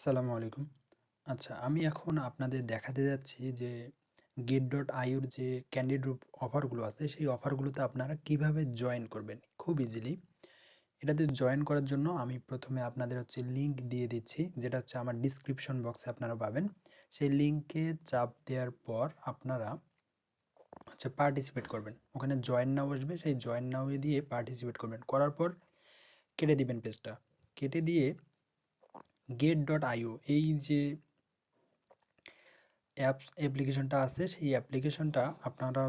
আসসালামু আলাইকুম। আচ্ছা, আমি এখন আপনাদের দেখাতে যাচ্ছি যে get.io র যে ক্যান্ডি ড্রপ অফারগুলো আছে, সেই অফারগুলোতে আপনারা কিভাবে জয়েন করবেন খুব ইজিলি। এটাতে জয়েন করার জন্য আমি প্রথমে আপনাদের লিঙ্ক দিয়ে দিচ্ছি, যেটা আমার ডিসক্রিপশন বক্সে আপনারা পাবেন। সেই লিঙ্কে চাপ দেওয়ার পর আপনারা পার্টিসিপেট করবেন। ওখানে জয়েন নাও আসবে, সেই জয়েন নাও দিয়ে পার্টিসিপেট করবেন। করার পর কেটে দিবেন পেজটা। কেটে দিয়ে get.io এই যে অ্যাপ্লিকেশনটা আছে, সেই অ্যাপ্লিকেশনটা আপনারা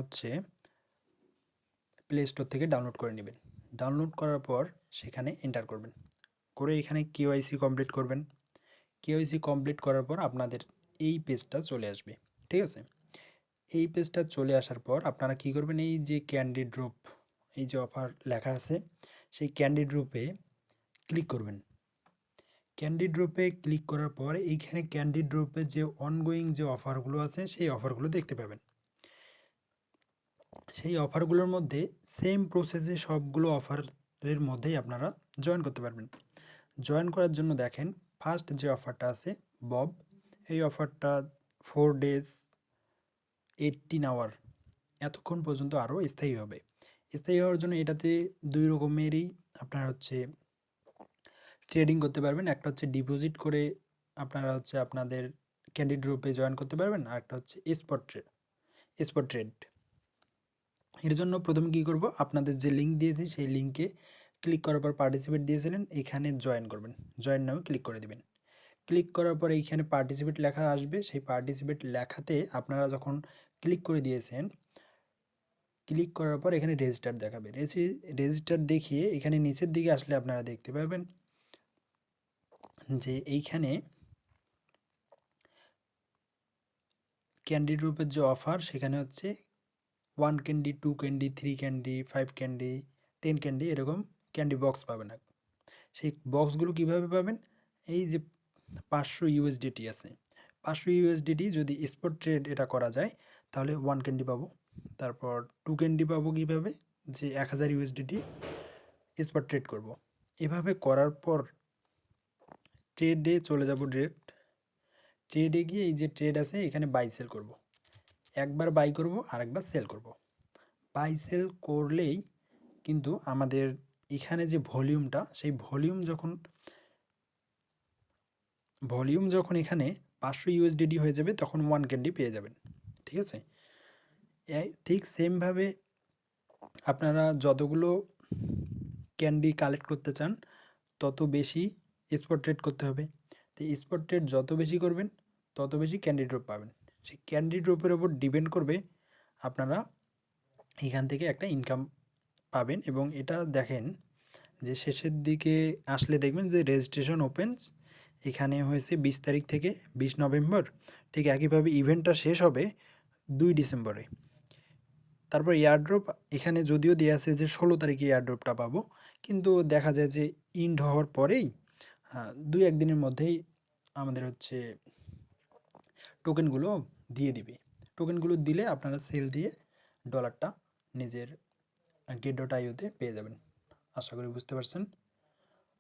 প্লে স্টোর থেকে ডাউনলোড করে নেবেন। ডাউনলোড করার পর সেখানে এন্টার করবেন, করে এখানে কেওয়াইসি কমপ্লিট করবেন। কেওয়াইসি কমপ্লিট করার পর আপনাদের এই পেজটা চলে আসবে। ঠিক আছে, এই পেজটা চলে আসার পর আপনারা কি করবেন, এই যে ক্যান্ডি ড্রপ, এই যে অফার লেখা আছে, সেই ক্যান্ডি ড্রপে ক্লিক করবেন। ক্যান্ডি ড্রপে ক্লিক করার পর এইখানে ক্যান্ডি ড্রপে যে অনগোয়িং যে অফারগুলো আছে, সেই অফারগুলো দেখতে পাবেন। সেই অফারগুলোর মধ্যে সেম প্রসেসে সবগুলো অফারের মধ্যেই আপনারা জয়েন করতে পারবেন। জয়েন করার জন্য দেখেন, ফার্স্ট যে অফারটা আছে বব, এই অফারটা 4 ডেজ 18 আওয়ার এতক্ষণ পর্যন্ত আরও স্থায়ী হবে। স্থায়ী হওয়ার জন্য এটাতে দুই রকমেরই আপনারা ট্রেডিং করতে পারবেন। একটা ডিপোজিট করে আপনারা আপনাদের ক্যান্ডি গ্রুপে জয়েন করতে পারবেন, আর একটা স্পট ট্রেড। এর জন্য প্রথমে কী করব, আপনাদের যে লিঙ্ক দিয়েছি সেই লিঙ্কে ক্লিক করার পর পার্টিসিপেট দিয়েছিলেন, এখানে জয়েন করবেন। জয়েন নামে ক্লিক করে দেবেন। ক্লিক করার পর এইখানে পার্টিসিপেট লেখা আসবে। সেই পার্টিসিপেট লেখাতে আপনারা যখন ক্লিক করে দিয়েছেন, ক্লিক করার পর এখানে রেজিস্টার দেখাবে। রেজিস্টার দেখিয়ে এখানে নিচের দিকে আসলে আপনারা দেখতে পাবেন যে এইখানে ক্যান্ডি গ্রুপের যে অফার, সেখানে 1 candy, 2 candy, 3 candy, 5 candy, 10 candy এরকম ক্যান্ডি বক্স পাবেন। সেই বক্সগুলো কিভাবে পাবেন, এই যে 500 ইউএসডিটি আছে, 500 ইউএসডিটি যদি স্পট ট্রেড এটা করা যায় তাহলে 1 ক্যান্ডি পাবো। তারপর 2 ক্যান্ডি পাবো কীভাবে, যে 1000 ইউএসডিটি স্পট ট্রেড করব। এভাবে করার পর ট্রেডে চলে যাব। ট্রেডে গিয়ে এই যে ট্রেড আছে এখানে বাই সেল করব। একবার বাই করব আর একবার সেল করব। বাই সেল করলেই কিন্তু আমাদের এখানে যে ভলিউমটা, সেই ভলিউম যখন এখানে 500 ইউএসডিটি হয়ে যাবে তখন 1 ক্যান্ডি পেয়ে যাবেন। ঠিক আছে, ঠিক সেমভাবে আপনারা যতগুলো ক্যান্ডি কালেক্ট করতে চান তত বেশি স্পট ট্রেড করতে হবে। তো স্পট ট্রেড যত বেশি করবেন তত বেশি ক্যান্ডি ড্রপ পাবেন। সেই ক্যান্ডি ড্রপের ওপর ডিপেন্ড করবে আপনারা এখান থেকে একটা ইনকাম পাবেন। এবং এটা দেখেন যে শেষের দিকে আসলে দেখবেন যে রেজিস্ট্রেশন ওপেন্স এখানে হয়েছে 20 তারিখ থেকে 20 নভেম্বর। ঠিক একইভাবে ইভেন্টটা শেষ হবে 2 ডিসেম্বরে। তারপর এয়ারড্রপ এখানে যদিও দেওয়া আছে যে 16 তারিখে এয়ারড্রপটা পাবো, কিন্তু দেখা যায় যে ইন্ড হওয়ার পরেই 2-1 দিনের মধ্যেই আমাদের টোকেনগুলো দিয়ে দিবে। টোকেনগুলো দিলে আপনারা সেল দিয়ে ডলারটা নিজের get.io-তে পেয়ে যাবেন। আশা করি বুঝতে পারছেন।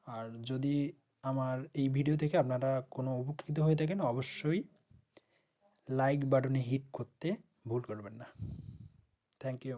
আর যদি আমার এই ভিডিও থেকে আপনারা কোনো উপকৃত হয়ে থাকেন, অবশ্যই লাইক বাটনে হিট করতে ভুল করবেন না। Thank you.